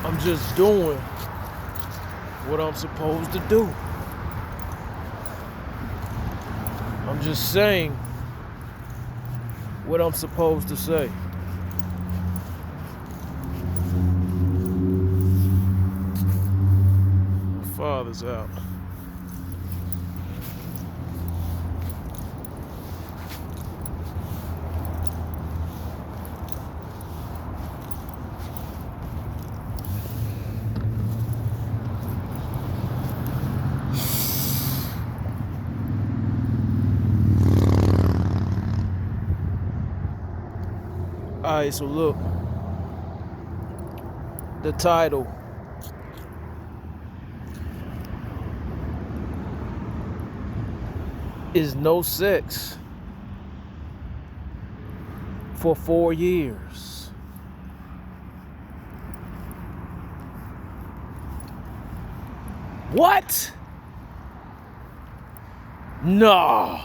I'm just doing what I'm supposed to do. I'm just saying what I'm supposed to say. My father's out. Alright, so look. The title is No Sex for 4 years. What? No.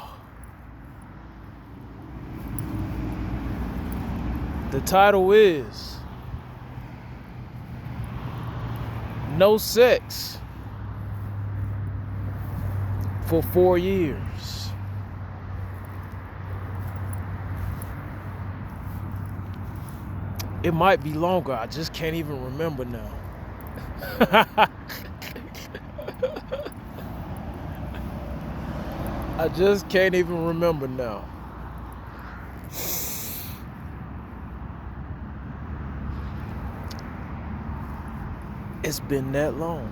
The title is No Sex for 4 years. It might be longer, I just can't even remember now. I just can't even remember now. It's been that long.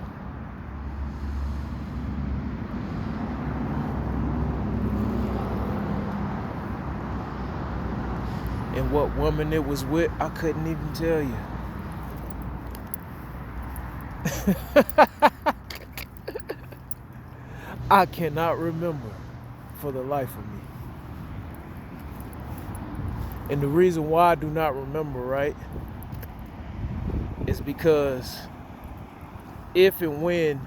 And what woman it was with, I couldn't even tell you. I cannot remember for the life of me. And the reason why I do not remember, right, is because if and when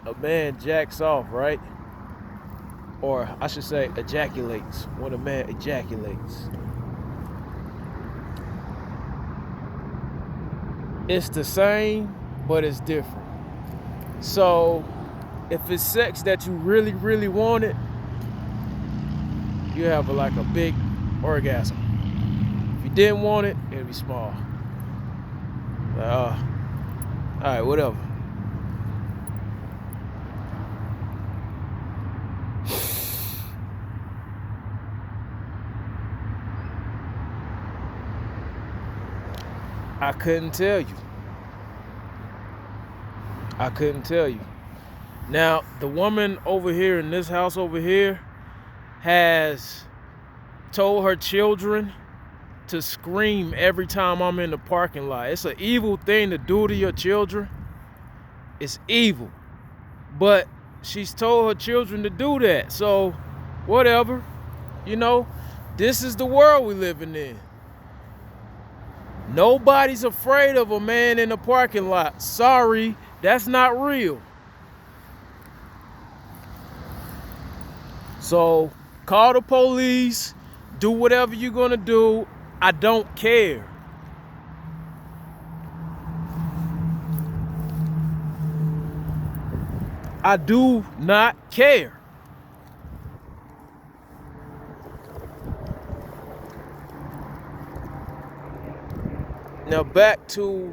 a man jacks off, right, or I should say ejaculates, when a man ejaculates, it's the same, but it's different. So if it's sex that you really, really wanted, you have like a big orgasm. If you didn't want it, it'd be small. All right, whatever. I couldn't tell you. I couldn't tell you. Now, the woman over here in this house over here has told her children to scream every time I'm in the parking lot. It's an evil thing to do to your children. It's evil. But she's told her children to do that. So, whatever. You know, this is the world we're living in. Nobody's afraid of a man in the parking lot. Sorry, that's not real. So, call the police, do whatever you're gonna do. I don't care. I do not care. Now back to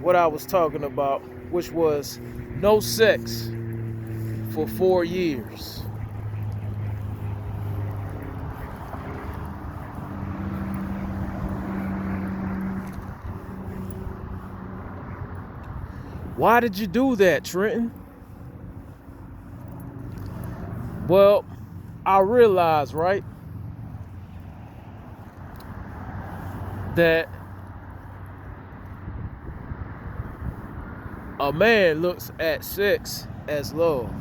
what I was talking about, which was no sex for 4 years. Why did you do that, Trenton? Well, I realized, right, that a man looks at sex as love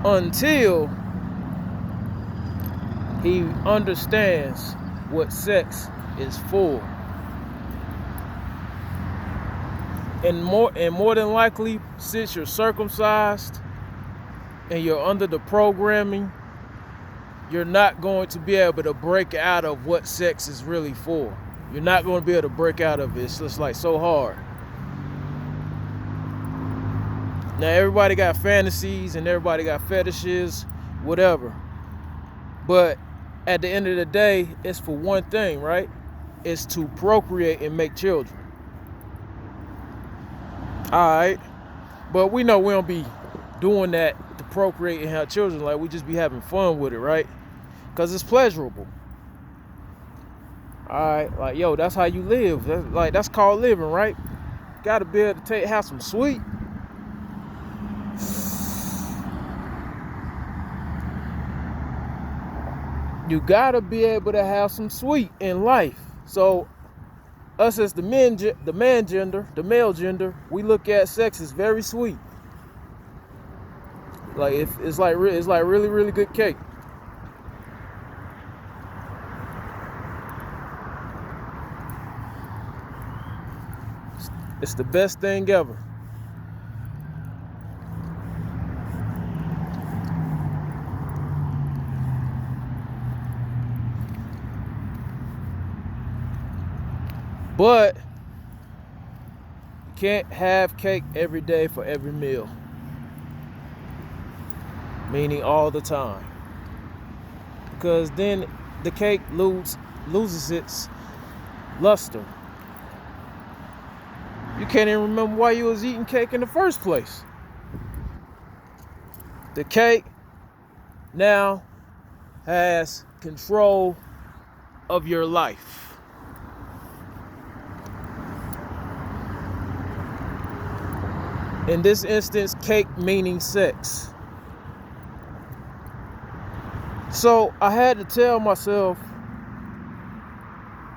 until he understands what sex is for. And more than likely, since you're circumcised and you're under the programming, you're not going to be able to break out of what sex is really for. You're not going to be able to break out of it. It's just like so hard. Now everybody got fantasies and everybody got fetishes, whatever. But at the end of the day, it's for one thing, right? It's to procreate and make children. Alright. But we know we don't be doing that to procreate and have children. Like, we just be having fun with it, right? Because it's pleasurable. Alright, like, yo, that's how you live. That's called living, right? Gotta be able to have some sweet. You gotta be able to have some sweet in life. So us as the man gender, the male gender, we look at sex as very sweet. Like, it's like really, really good cake. It's the best thing ever. But you can't have cake every day for every meal. Meaning all the time. Because then the cake loses its luster. You can't even remember why you was eating cake in the first place. The cake now has control of your life. In this instance, cake meaning sex. So I had to tell myself,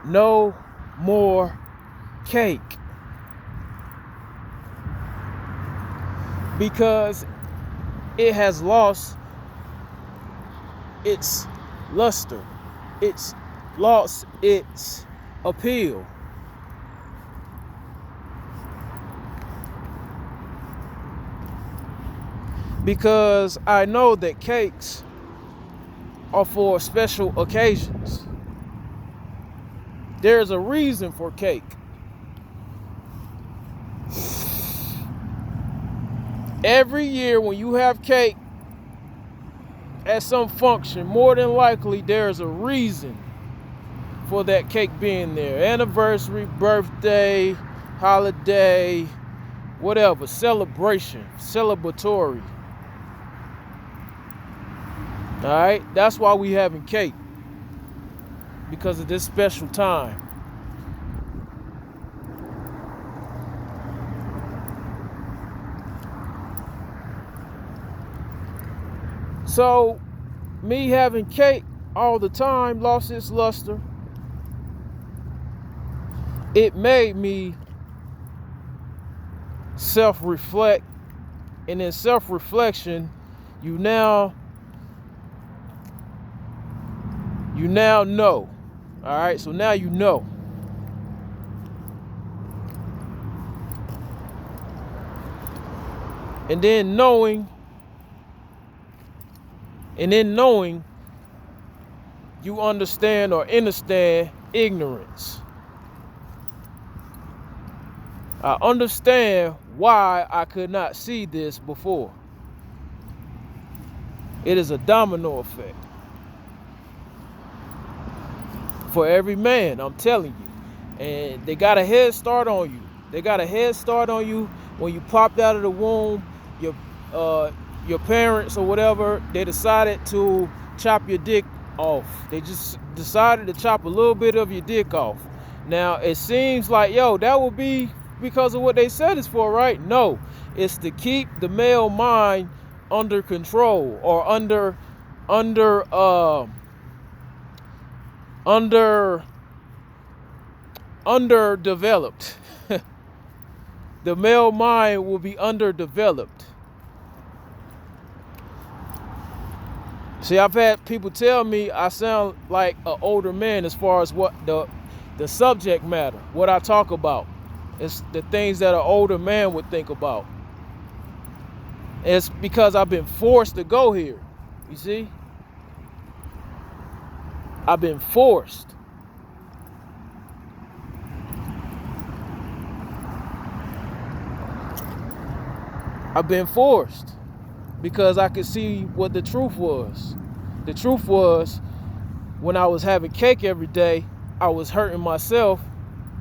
no more cake. Because it has lost its luster. It's lost its appeal. Because I know that cakes are for special occasions. There's a reason for cake. Every year when you have cake at some function, more than likely there's a reason for that cake being there. Anniversary, birthday, holiday, whatever, celebration, celebratory. All right, that's why we having cake, because of this special time. So, me having cake all the time lost its luster. It made me self-reflect, and in self-reflection, you now know. All right, so now you know. And then knowing, you understand or understand ignorance. I understand why I could not see this before. It is a domino effect. For every man, I'm telling you. And they got a head start on you. They got a head start on you when you popped out of the womb. Your parents or whatever, they decided to chop your dick off. They just decided to chop a little bit of your dick off. Now, it seems like, yo, that would be because of what they said it's for, right? No, it's to keep the male mind under control, or underdeveloped. The male mind will be underdeveloped. See, I've had people tell me I sound like an older man as far as what the subject matter, what I talk about. It's the things that an older man would think about. It's because I've been forced to go here. You see? I've been forced. I've been forced because I could see what the truth was. The truth was, when I was having cake every day, I was hurting myself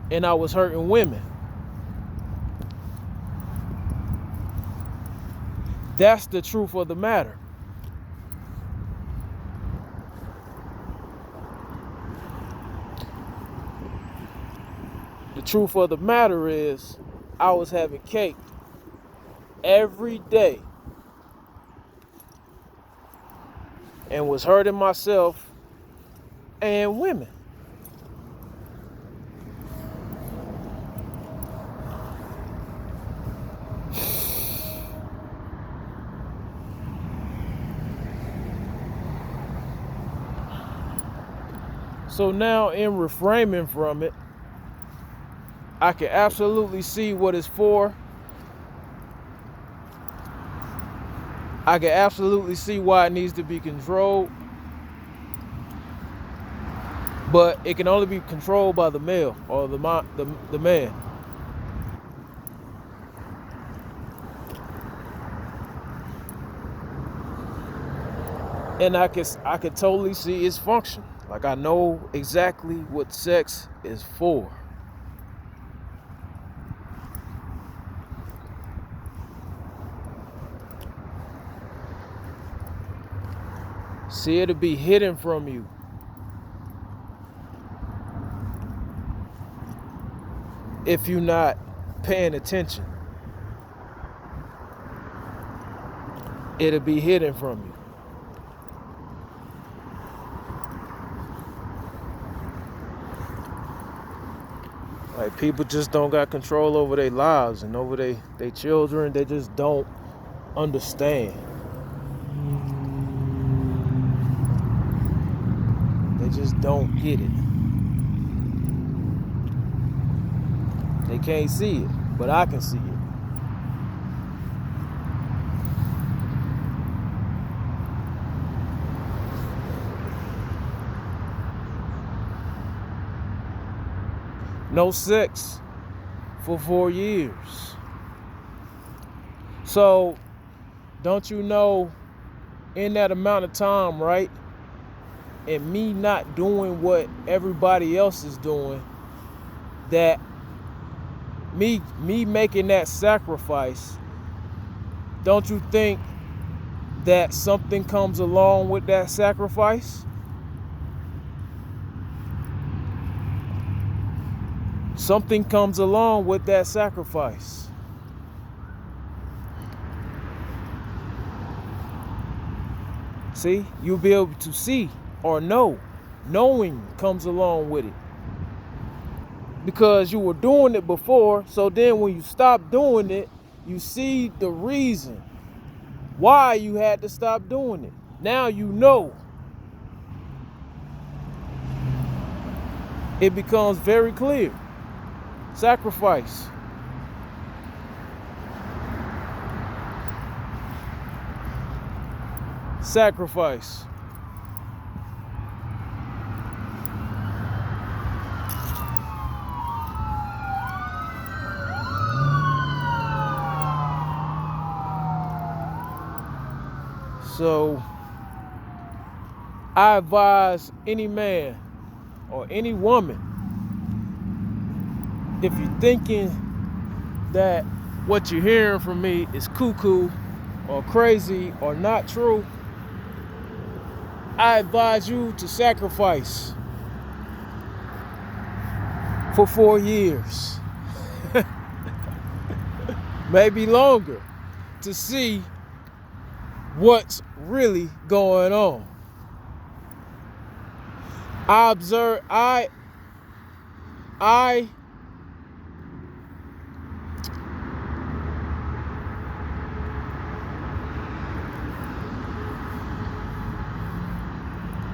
and I was hurting women. That's the truth of the matter. The truth of the matter is, I was having cake every day and was hurting myself and women. So now, in reframing from it, I can absolutely see what it's for. I can absolutely see why it needs to be controlled. But it can only be controlled by the male or the man. And I can totally see its function. Like, I know exactly what sex is for. See, it'll be hidden from you. If you're not paying attention, it'll be hidden from you. Like, people just don't got control over their lives and over their children. They just don't understand. They just don't get it. They can't see it, but I can see it. No sex for 4 years. So, don't you know, in that amount of time, right? And me not doing what everybody else is doing, that me making that sacrifice, don't you think that something comes along with that sacrifice? Something comes along with that sacrifice. See, you'll be able to see or know. Knowing comes along with it. Because you were doing it before, so then when you stop doing it, you see the reason why you had to stop doing it. Now you know. It becomes very clear. Sacrifice. Sacrifice. So, I advise any man or any woman, if you're thinking that what you're hearing from me is cuckoo or crazy or not true, I advise you to sacrifice for 4 years, maybe longer, to see what's really going on. I observe, I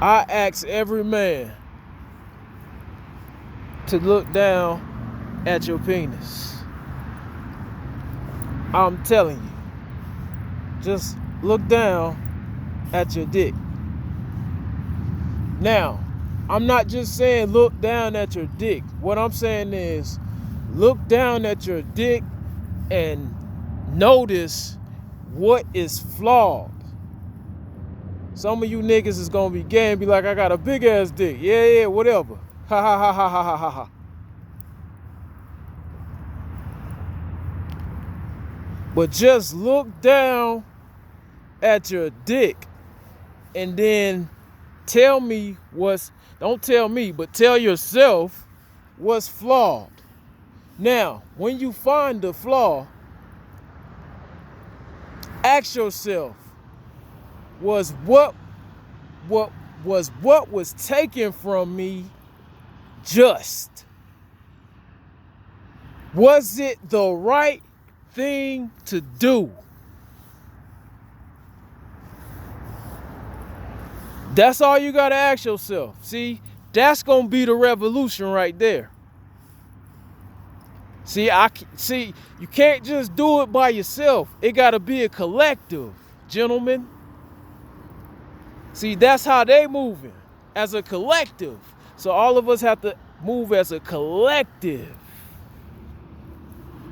ask every man to look down at your penis. I'm telling you, just look down at your dick. Now, I'm not just saying look down at your dick. What I'm saying is look down at your dick and notice what is flawed. Some of you niggas is gonna be gay and be like, I got a big ass dick. Yeah, whatever. Ha ha ha ha ha ha ha ha. But just look down at your dick and then tell me don't tell me, but tell yourself what's flawed. Now, when you find the flaw, ask yourself, was what was taken from me just? Was it the right thing to do? That's all you gotta ask yourself. See, that's gonna be the revolution right there. See, you can't just do it by yourself. It gotta be a collective, gentlemen. See, that's how they moving, as a collective. So all of us have to move as a collective.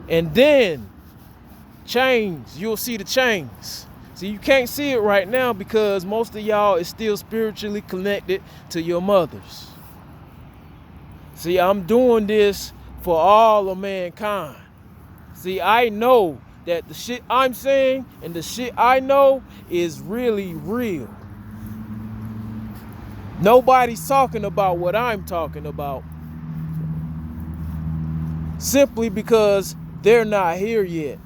And then change, you'll see the change. See, you can't see it right now because most of y'all is still spiritually connected to your mothers. See, I'm doing this for all of mankind. See, I know that the shit I'm saying and the shit I know is really real. Nobody's talking about what I'm talking about simply because they're not here yet.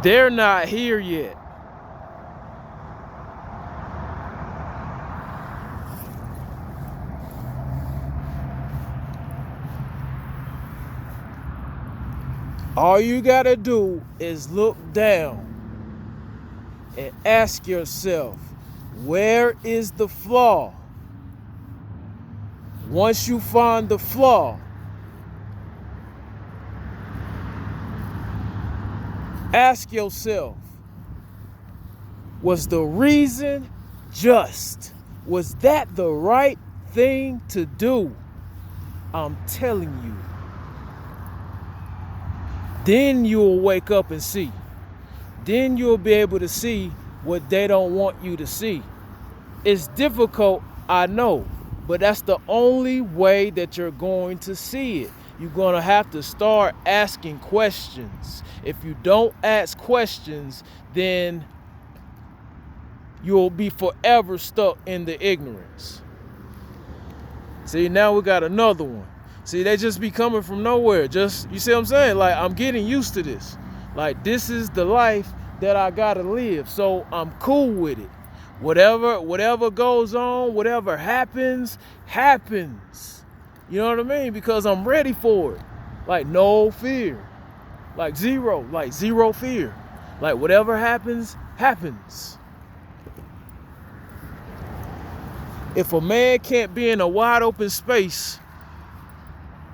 They're not here yet. All you gotta do is look down and ask yourself, where is the flaw? Once you find the flaw, ask yourself, was the reason just? Was that the right thing to do? I'm telling you. Then you'll wake up and see. Then you'll be able to see what they don't want you to see. It's difficult, I know, but that's the only way that you're going to see it. You're going to have to start asking questions. If you don't ask questions, then you'll be forever stuck in the ignorance. See, now we got another one. See, they just be coming from nowhere. Just, you see what I'm saying? Like, I'm getting used to this. Like, this is the life that I gotta live. So I'm cool with it. Whatever goes on, whatever happens, happens. You know what I mean? Because I'm ready for it. Like, no fear. Like zero fear. Like, whatever happens, happens. If a man can't be in a wide open space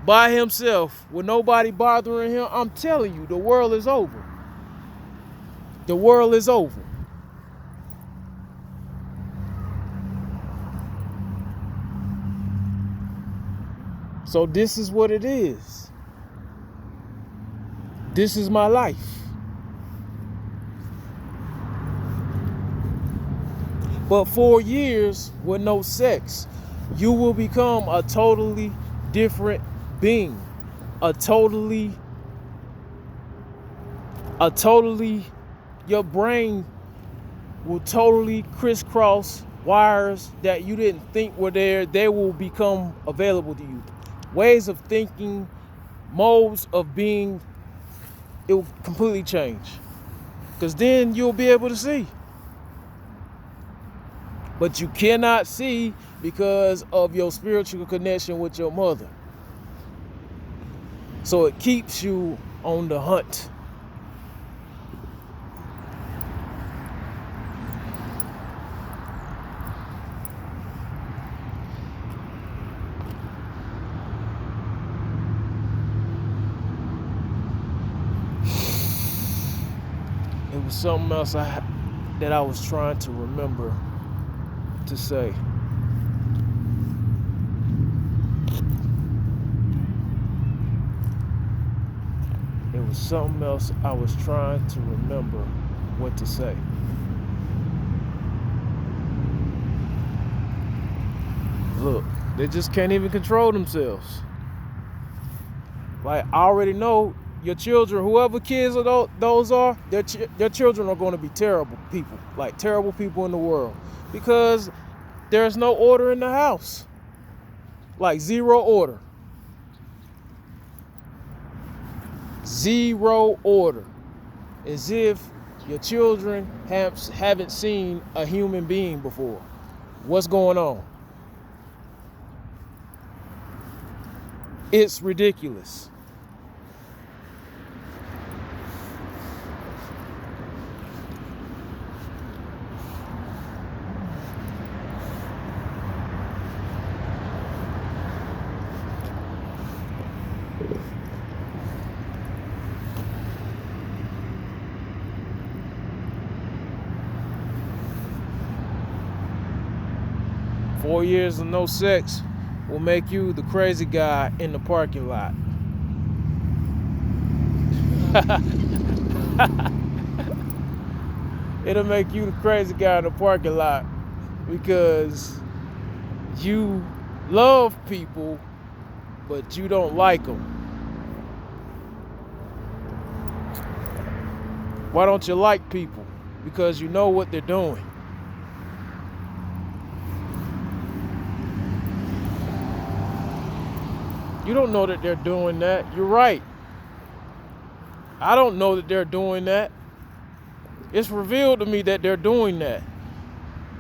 by himself with nobody bothering him, I'm telling you, the world is over. The world is over. So this is what it is. This is my life. But 4 years with no sex, you will become a totally different being. Your brain will totally crisscross wires that you didn't think were there. They will become available to you. Ways of thinking, modes of being, it will completely change. Because then you'll be able to see. But you cannot see because of your spiritual connection with your mother. So it keeps you on the hunt. It was something else that I was trying to remember. to say. It was something else I was trying to remember what to say. Look, they just can't even control themselves. Like, I already know your children, whoever kids are those are, their children are going to be terrible people, like terrible people in the world, because there's no order in the house, like zero order. Zero order. As if your children haven't seen a human being before. What's going on? It's ridiculous. Four years of no sex will make you the crazy guy in the parking lot. It'll make you the crazy guy in the parking lot because you love people, but you don't like them. Why don't you like people? Because you know what they're doing. You don't know that they're doing that. You're right. I don't know that they're doing that. It's revealed to me that they're doing that.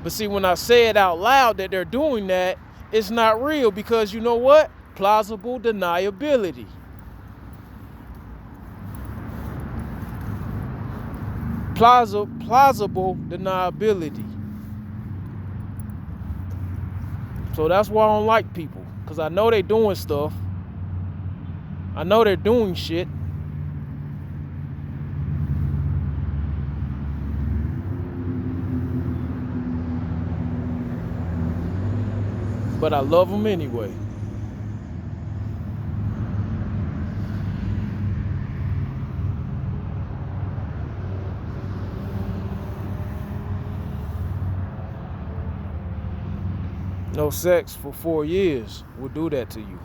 But see, when I say it out loud that they're doing that, it's not real because you know what? Plausible deniability. Plausible deniability. So that's why I don't like people, because I know they're doing stuff. I know they're doing shit. But I love them anyway. No sex for 4 years will do that to you.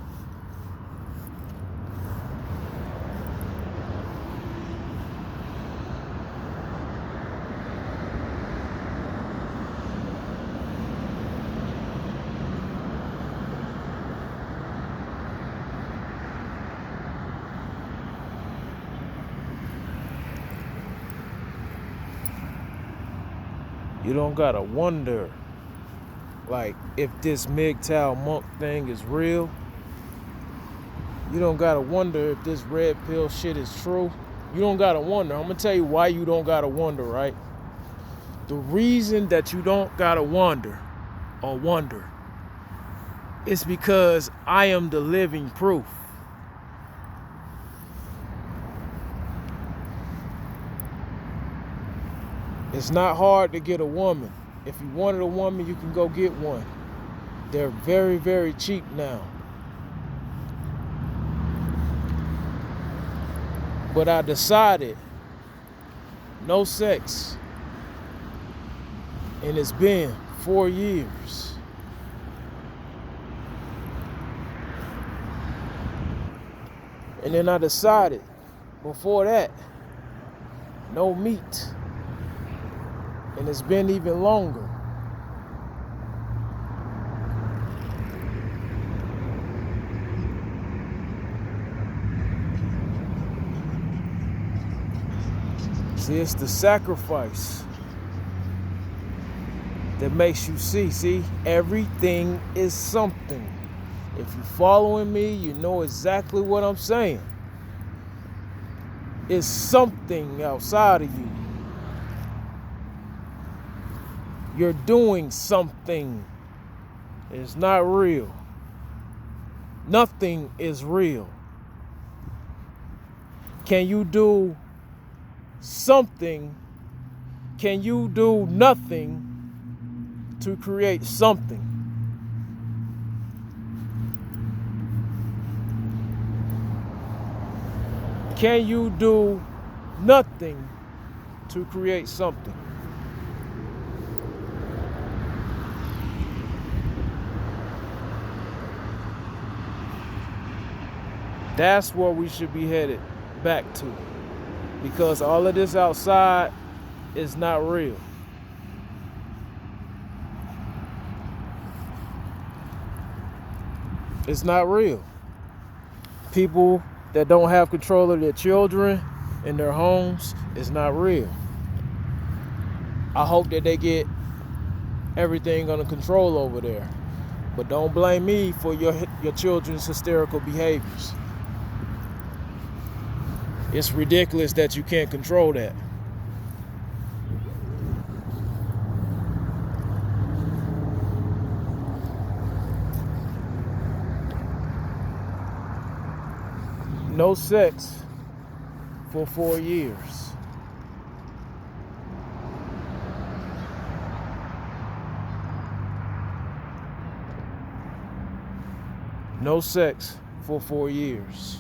You don't gotta wonder, like, if this MGTOW monk thing is real. You don't gotta wonder if this red pill shit is true. You don't gotta wonder. I'm gonna tell you why you don't gotta wonder, right? The reason that you don't gotta wonder is because I am the living proof. It's not hard to get a woman. If you wanted a woman, you can go get one. They're very, very cheap now. But I decided no sex. And it's been 4 years. And then I decided before that, no meat. And it's been even longer. See, it's the sacrifice that makes you see, everything is something. If you're following me, you know exactly what I'm saying. It's something outside of you. You're doing something. It's not real. Nothing is real. Can you do something? Can you do nothing to create something? Can you do nothing to create something? That's where we should be headed back to. Because all of this outside is not real. It's not real. People that don't have control of their children in their homes is not real. I hope that they get everything under control over there. But don't blame me for your children's hysterical behaviors. It's ridiculous that you can't control that. No sex for 4 years. No sex for 4 years.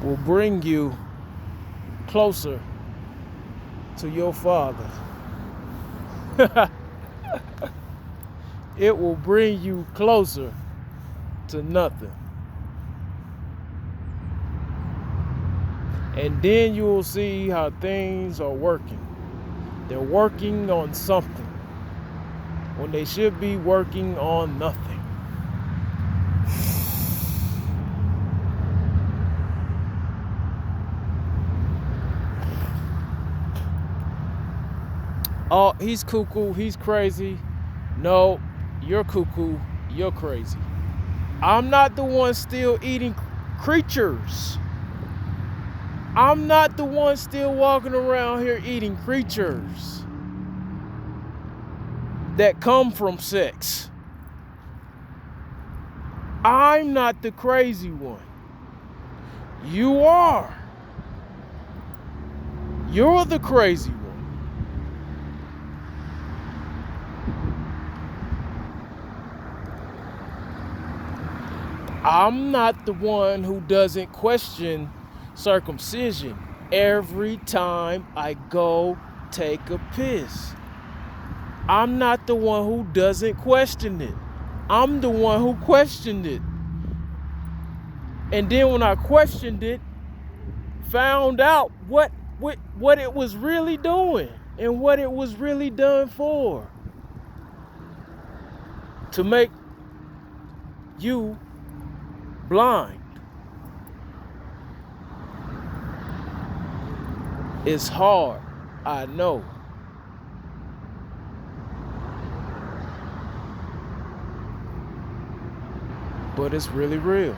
Will bring you closer to your Father. It will bring you closer to nothing. And then you will see how things are working. They're working on something when they should be working on nothing. Oh, he's cuckoo, he's crazy. No, you're cuckoo, you're crazy. I'm not the one still eating creatures. I'm not the one still walking around here eating creatures that come from sex. I'm not the crazy one. You are. You're the crazy one. I'm not the one who doesn't question circumcision every time I go take a piss. I'm not the one who doesn't question it. I'm the one who questioned it. And then when I questioned it, found out what it was really doing and what it was really done for. To make you blind. It's hard, I know. But it's really real.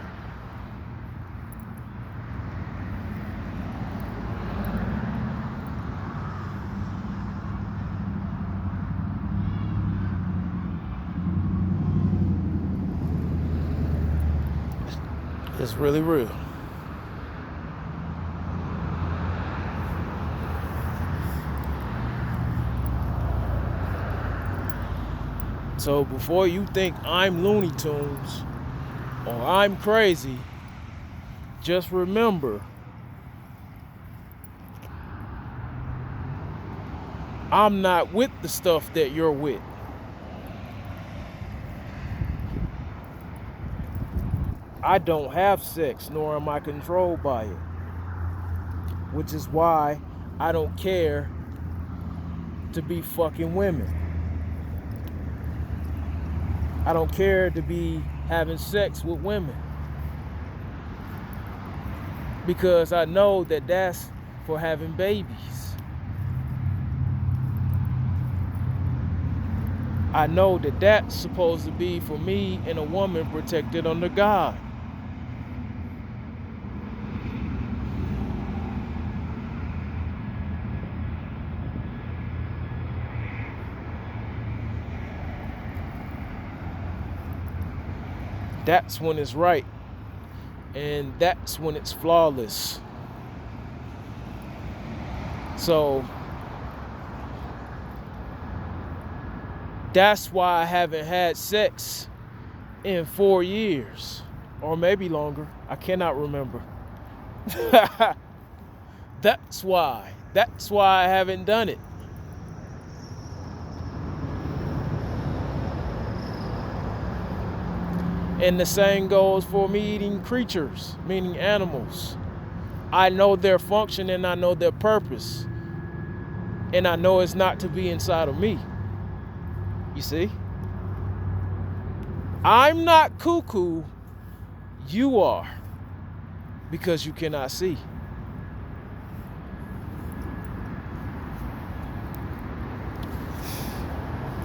It's really real. So before you think I'm Looney Tunes or I'm crazy, just remember, I'm not with the stuff that you're with. I don't have sex, nor am I controlled by it. Which is why I don't care to be fucking women. I don't care to be having sex with women. Because I know that that's for having babies. I know that that's supposed to be for me and a woman protected under God. that's when it's right. And that's when it's flawless. So that's why I haven't had sex in 4 years, or maybe longer. I cannot remember. That's why I haven't done it. And the same goes for me eating creatures, meaning animals. I know their function and I know their purpose. And I know it's not to be inside of me. You see? I'm not cuckoo. You are. Because you cannot see.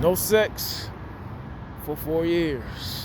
No sex for 4 years.